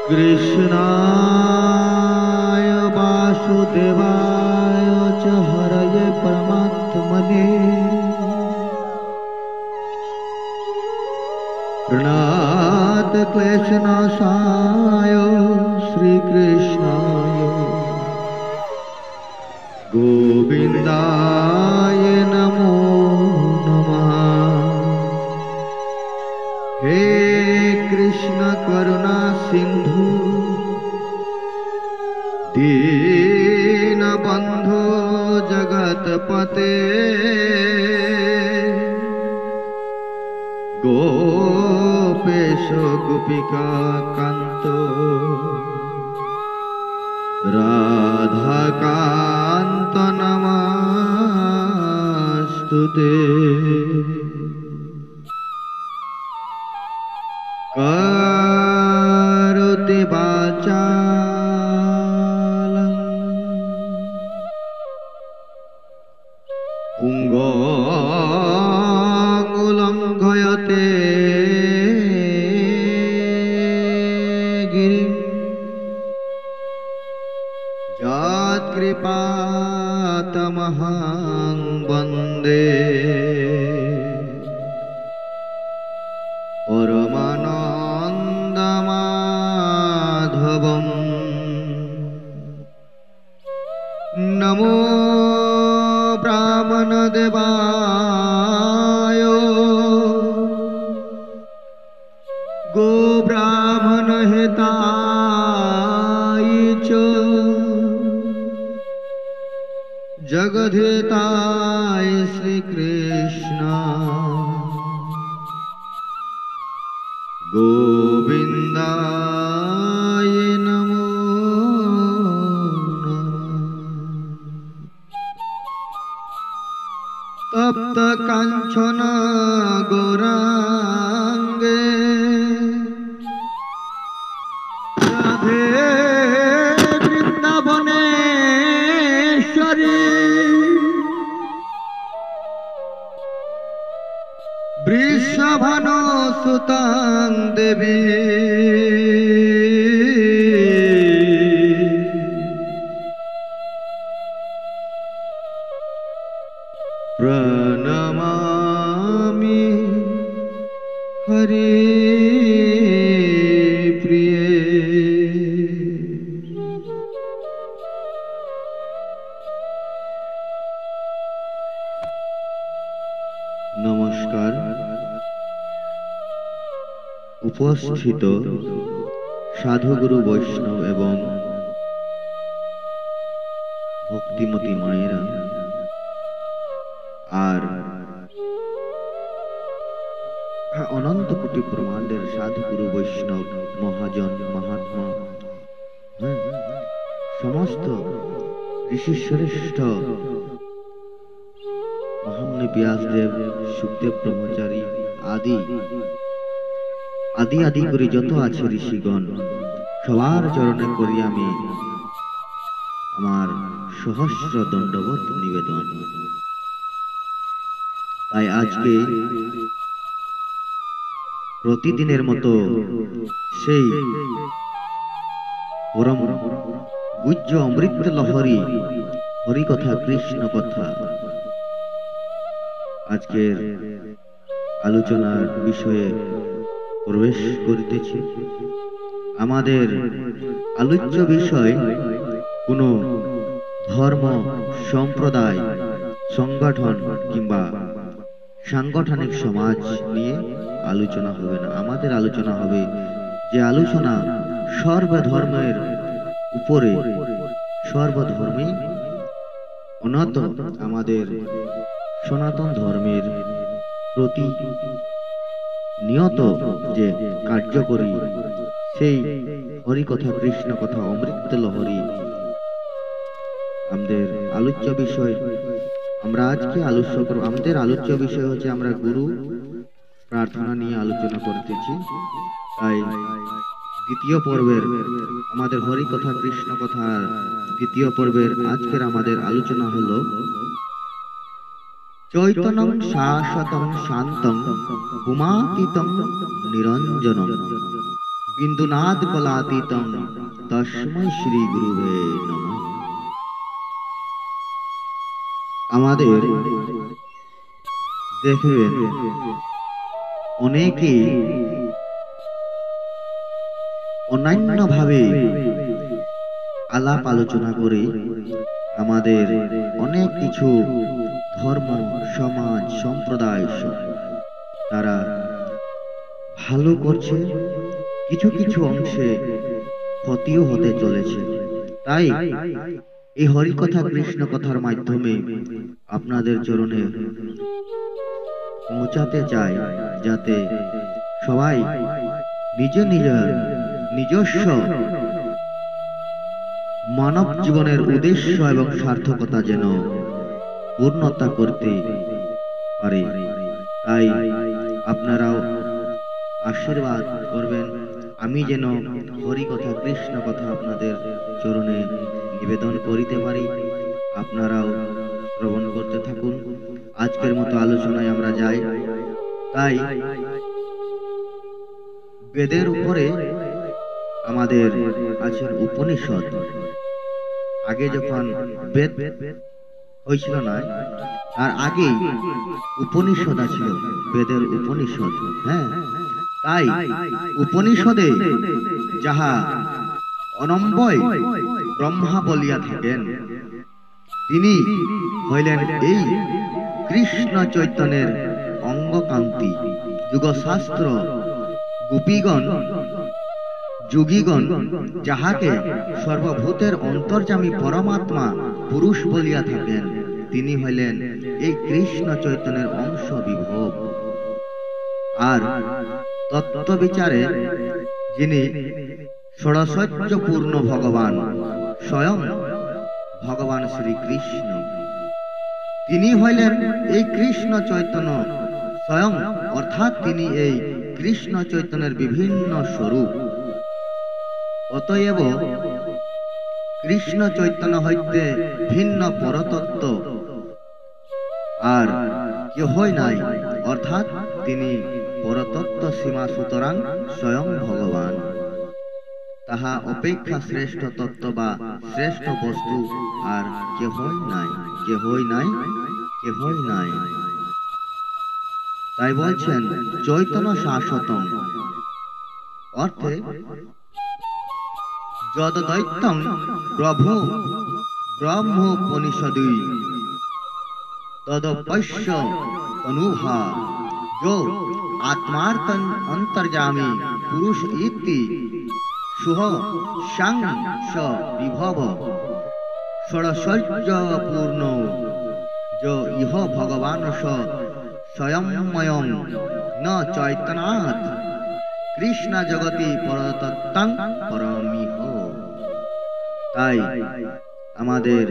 कृष्णाय वासुदेवाय च हरये परमात्मने प्रणत क्लेशनाशाय श्रीकृष्णाय गोविन्दाय नमो नमः। हे कृष्ण करुणा सिंधु दीनबंधु जगतपते गोपेश गोपिका कांतो राधाकांत नमस्तुते। करोति वाचालं पुंगोऽङ्गुलङ्घयते गिरिं यत्कृपातमहं वन्दे परमानन्दमाधवम्। नमो ब्राह्मणदेवाय गोब्राह्मणहिताय च जगद्धिताय श्रीकृष्ण गोविन्दाय नमो नमः। तप्त कांचन गौरांगे राधे वृंदावनेश्वरी वृषभानुसुतां देवी प्रणमामि हरि प्रिये। नमस्कार। उपस्थित साधुगुरु वैष्णव एवं भक्तिमती मायेरा और अनंत कोटि ब्रह्मांडेर साधुगुरु वैष्णव महाजन महात्मा समस्त ऋषि श्रेष्ठ महामुनि व्यासदेव सुखदेव ब्रह्मचारी आदि आदि आदि करे যত আছে ঋষিগণ সবার চরণে করি আমি আমার সহস্র দণ্ডবত নিবেদন। তাই আজকে প্রতিদিনের মতো সেই পরম গুহ্য অমৃত লহরী হরি কথা কৃষ্ণ কথা আজকের আলোচনার বিষয়ে প্রবেশ করিতেছি। আমাদের আলোচ্য বিষয় কোনো ধর্ম সম্প্রদায় সংগঠন কিংবা সাংগঠনিক সমাজ নিয়ে আলোচনা হবে না। আমাদের আলোচনা হবে যে আলোচনা সর্বধর্মের উপরে সর্বধর্মে অনত আমাদের সনাতন ধর্মের প্রতি নিয়ত যে কার্যকরী সেই হরি কথা কৃষ্ণ কথা অমৃত লহরী আমাদের আলোচ্য বিষয়। আমরা আজকে আলোচনা করব, আমাদের আলোচ্য বিষয় হচ্ছে আমরা গুরু প্রার্থনা নিয়ে আলোচনা করতেছি। তাই দ্বিতীয় পর্বের আমাদের হরি কথা কৃষ্ণ কথা দ্বিতীয় পর্বের আজকের আমাদের আলোচনা হলো চৈতন্যং শাশ্বতং শান্তং উমাতীতং নিরঞ্জনম বিন্দুনাথ কলাতীতং তস্मै শ্রী গুরুবে নমঃ। আমাদের দেখবেন অনেকে অন্যান্যভাবে আলাপ আলোচনা করে আমাদের অনেক কিছু ধর্ম, সমাজ, সম্প্রদায় তারা ভালো করছে, কিছু কিছু অংশে ক্ষতিও হতে চলেছে। তাই এই হরিকথা কৃষ্ণ কথার মাধ্যমে আপনাদের চরণে পৌঁছাতে চাই, যাতে সবাই নিজে নিজস্ব মানব জীবনের উদ্দেশ্য এবং সার্থকতা যেন পূর্ণতা করতে পারে। তাই আপনারাও আশীর্বাদ করবেন, আমি যেন হরি কথা কৃষ্ণ কথা আপনাদের চরণে নিবেদন করিতে পারি। আপনারাও শ্রবণ করতে থাকুন। আজকের মতো আলোচনায় আমরা যাই। তাই বেদের উপরে আমাদের আছেন উপনিষদ। আগে যখন বেদ হয়েছিল না, তার আগেই উপনিষদ আছিল, বেদের উপনিষদ। হ্যাঁ, তাই উপনিষদে যাহা অনম্বয় ব্রহ্মা বলিয়া থাকেন, তিনি হইলেন এই কৃষ্ণ চৈতন্যের অঙ্গকান্তি। যুগশাস্ত্র গোপীগণ যোগীগণ যাহাকে সর্বভূতের অন্তর্যামী পরমাত্মা পুরুষ বলিয়া থাকেন, তিনি হইলেন এই কৃষ্ণ চৈতন্যের অংশ বিভব। আর তত্ত্ব বিচারে যিনি ষড়শৈর্য পূর্ণ ভগবান, স্বয়ং ভগবান শ্রীকৃষ্ণ, তিনি হইলেন এই কৃষ্ণ চৈতন্য স্বয়ং, অর্থাৎ তিনি এই কৃষ্ণ চৈতন্যের বিভিন্ন স্বরূপ। অতএব কৃষ্ণ চৈতন্য হইতে ভিন্ন পরতত্ত্ব আর কেহই নাই, অর্থাৎ তিনি পরতত্ত্ব সীমা, সুতরাং স্বয়ং ভগবান। তাহা অপেক্ষা শ্রেষ্ঠ তত্ত্ব বা শ্রেষ্ঠ বস্তু আর কেহই নাই, কেহই নাই, কেহই নাই। তাই বলছেন চৈতন্য শাশ্বতম, অর্থে যদ দৈত্যং প্রভু ব্রহ্মোপনিষদী তদপৈশ্য তনুভা যো আত্মার্থং অন্তর্যামী পুরুষ ইতি সুহ সাং স বিভব ষড়শৈর্য পূর্ণ যো ইহ ভগবান স স্বয়ংময়ং ন চৈতন্যাৎ কৃষ্ণ জগতি পরতত্ত্বং পরমিহ। তাই আমাদের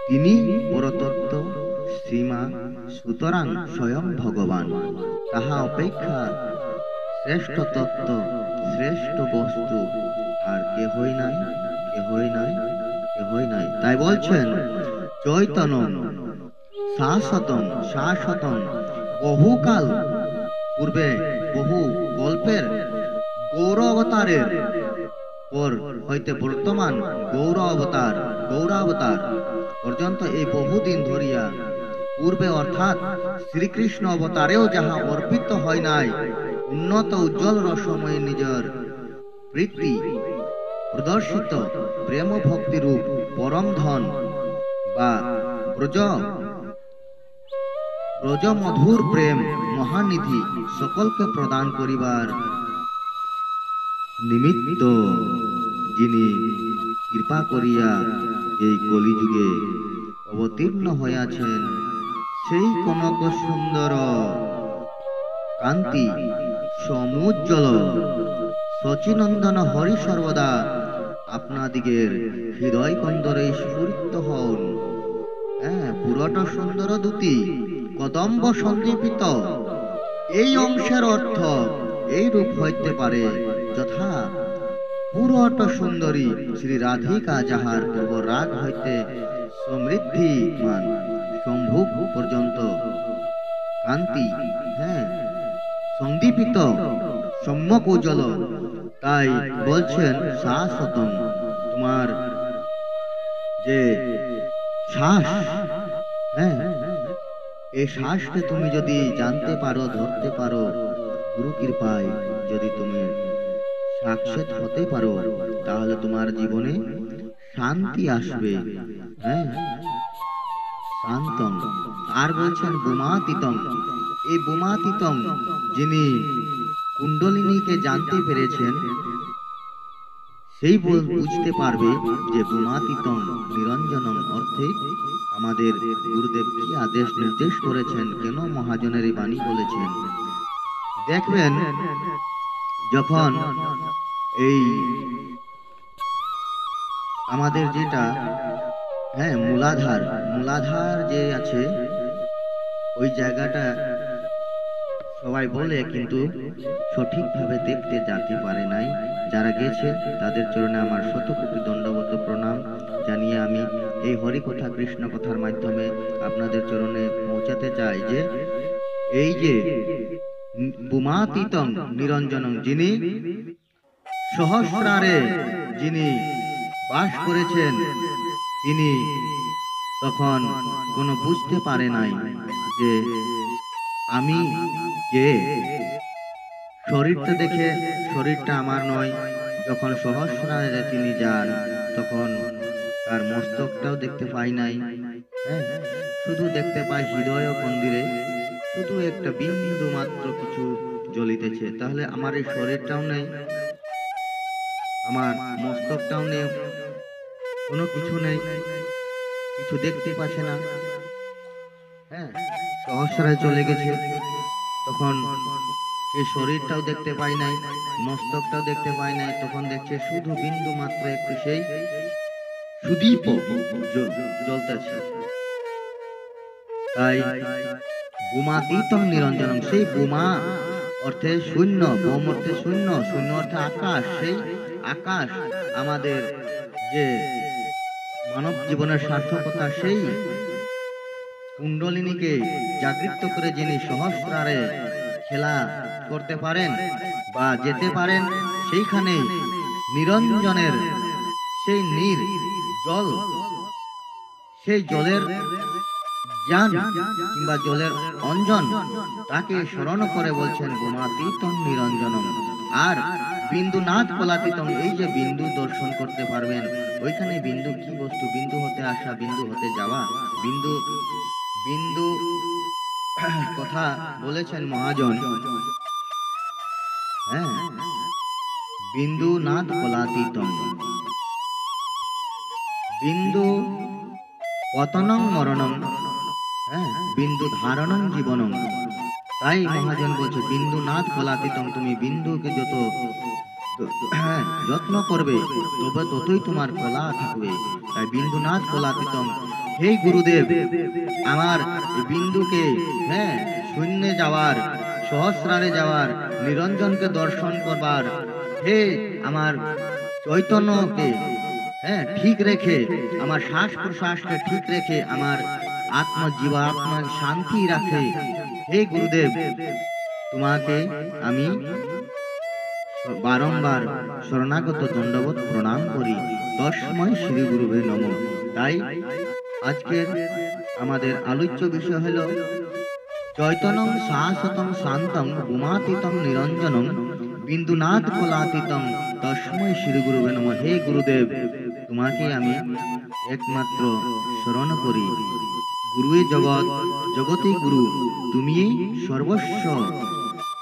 তিনি পরতত্ত্ব সীমা, সুতরাং স্বয়ং ভগবান। তাহা অপেক্ষা শ্রেষ্ঠ তত্ত্ব, শ্রেষ্ঠ বস্তু আর কেহই নাই, কেহই নাই, কেহই নাই। তাই বলছেন চৈতন্য শাশ্বতম, শাশ্বতম। বহুকাল পূর্বে, বহু গল্পের গৌর অবতারের পর হইতে বর্তমান গৌরাবতার পর্যন্ত এই বহুদিন ধরিয়া পূর্বে, অর্থাৎ শ্রীকৃষ্ণ অবতারেও যাহা অর্পিত হয় নাই, উন্নত উজ্জ্বল রসময় নিজের প্রীতি প্রদর্শিত প্রেম ভক্তিরূপ পরম ধন বা ব্রজ মধুর প্রেম মহানিধি সকলকে প্রদান করিবার নিমিত্ত যিনি কৃপা করিয়া এই কলিযুগে অবতীর্ণ হইয়াছেন, সেই কনক সুন্দর কান্তি সমুজ্জ্বল শচীনন্দন হরি সর্বদা আপনাদিগের হৃদয় কন্দরে স্ফুরিত হন। পুরট সুন্দর দ্যুতি কদম্ব সন্দীপিত, এই অংশের অর্থ এই রূপ হইতে পারে, যথা পুরট সুন্দরী শ্রী রাধিকা, যাহার পূর্ব রাগ হইতে সমৃদ্ধিমান সম্ভোগ পর্যন্ত কান্তি সন্দীপিত সম্যক উজ্জ্বল। তাই বলছেন শাশ্বতম, তোমার যে শ্বাস, হ্যাঁ, এই শ্বাসকে তুমি যদি জানতে পারো, ধরতে পারো, গুরু কৃপায় যদি তুমি সাক্ষাৎ হতে পারো, তাহলে তোমার জীবনে শান্তি আসবে। হ্যাঁ, শান্তম। আর বলছেন বোমাতীতম, এই বোমাতীতম যিনি কুণ্ডলিনীকে জানতে পেরেছেন, সেই বুঝতে পারবে যে বোমাতীতম নিরঞ্জনম অর্থে আমাদের গুরুদেব কি আদেশ নির্দেশ করেছেন, কেন মহাজনের এই বাণী বলেছেন। দেখবেন যখন এই আমাদের যেটা, হ্যাঁ, মূলাধার, মূলাধার যে আছে ওই জায়গাটা সবাই বলে, কিন্তু সঠিকভাবে দেখতে যেতে পারে নাই। যারা গেছে তাদের চরণে আমার শতকোটি দণ্ডবত প্রণাম জানিয়ে আমি এই হরিকথা কৃষ্ণ কথার মাধ্যমে আপনাদের চরণে পৌঁছাতে চাই যে এই যে বোমাতীতম নিরঞ্জনম, যিনি সহস্রারে যিনি বাস করেছেন, তিনি তখন কোনো বুঝতে পারে নাই যে আমি কে। শরীরটা দেখে শরীরটা আমার নয়। যখন সহস্রারে তিনি যান তখন তার মস্তকটাও দেখতে পাই নাই। হ্যাঁ, শুধু দেখতে পাই হৃদয় মন্দিরে শুধু একটা বিন্দু মাত্র কিছু জ্বলিতেছে। তাহলে আমার এই শরীরটাও নেই, আমার মস্তকটাও নেই, কোনো কিছু নেই, কিছু দেখতে পাচ্ছে না। হ্যাঁ, সহস্রায় চলে গেছে, তখন সেই শরীরটাও দেখতে পাই নাই, মস্তকটাও দেখতে পাই নাই। তখন দেখছে শুধু বিন্দু মাত্র একটু সেই সুদীপ জ্বলতেছে। তাই বোমাতীতম নিরঞ্জনম, সেই বোমা অর্থে শূন্য, বোম অর্থে শূন্য, শূন্য অর্থে আকাশ। সেই আকাশ আমাদের যে মানব জীবনের সার্থকতা, সেই কুণ্ডলিনীকে জাগৃত করে যিনি সহস্রারে খেলা করতে পারেন বা যেতে পারেন, সেইখানে নিরঞ্জনের সেই নীর জল, সেই জলের জ্ঞান কিংবা জলের অঞ্জন, তাকে স্মরণ করে বলছেন বোমাতীতম নিরঞ্জনম। আর বিন্দুনাথ কলাতীতম, এই যে বিন্দু দর্শন করতে পারবেন, ওইখানে বিন্দু কি বস্তু, বিন্দু হতে আসা, বিন্দু হতে যাওয়া, বিন্দু বিন্দু কথা বলেছেন মহাজন। হ্যাঁ, বিন্দুনাথ কলাতীতম, বিন্দু পতনং মরণং, হ্যাঁ, বিন্দু ধারণং জীবনং। তাই মহাজন বলছে বিন্দুনাথ কলাতীতম, তুমি বিন্দুকে যত যত্ন করবে তবে ততই তোমার কলা থাকবে। তাই বিন্দুনাথ কলাতীতম, হে গুরুদেব, আমার বিন্দুকে, হ্যাঁ, শূন্যে যাওয়ার, সহস্রারে যাওয়ার, নিরঞ্জনকে দর্শন করবার, হে আমার চৈতন্যকে, হ্যাঁ, ঠিক রেখে, আমার শ্বাস প্রশ্বাসকে ঠিক রেখে আমার জীবাত্মার শান্তি রাখে। হে গুরুদেব, তোমাকে আমি বারংবার শরণাগত দণ্ডবত প্রণাম করি। তস্মৈ শ্রী গুরুবে নমঃ। তাই আজকের আমাদের আলোচ্য বিষয় হলো চৈতন্যং শাশ্বতং শান্তং বোমাতীতম নিরঞ্জনং বিন্দুনাথ কলাতীতম তস্মৈ শ্রী গুরুবে নমঃ। হে গুরুদেব, তোমাকে আমি একমাত্র স্মরণ করি। গুরুই জগৎ, জগতেই গুরু, তুমিই সর্বস্ব।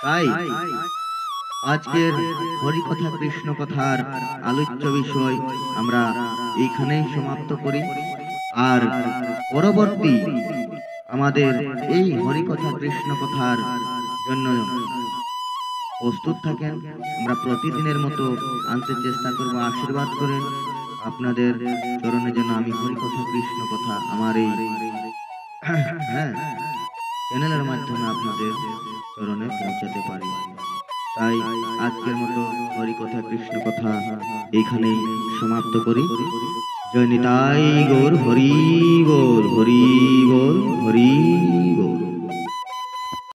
তাই আজকের হরিকথা কৃষ্ণ কথার আলোচ্য বিষয় আমরা এইখানেই সমাপ্ত করি। আর পরবর্তী আমাদের এই হরিকথা কৃষ্ণ কথার জন্য প্রস্তুত থাকেন। আমরা প্রতিদিনের মতো আনতে চেষ্টা করব। আশীর্বাদ করেন আপনাদের চরণে যেন আমি হরিকথা কৃষ্ণ কথা আমার এই হ্যাঁ চ্যানেলের মাধ্যমে আপনাদের চরণে পৌঁছাতে পারি। তাই আজকের মতো হরিকথা কৃষ্ণ কথা এইখানেই সমাপ্ত করি। জয় নিতাই গৌর হরি বল, হরি বল, হরি।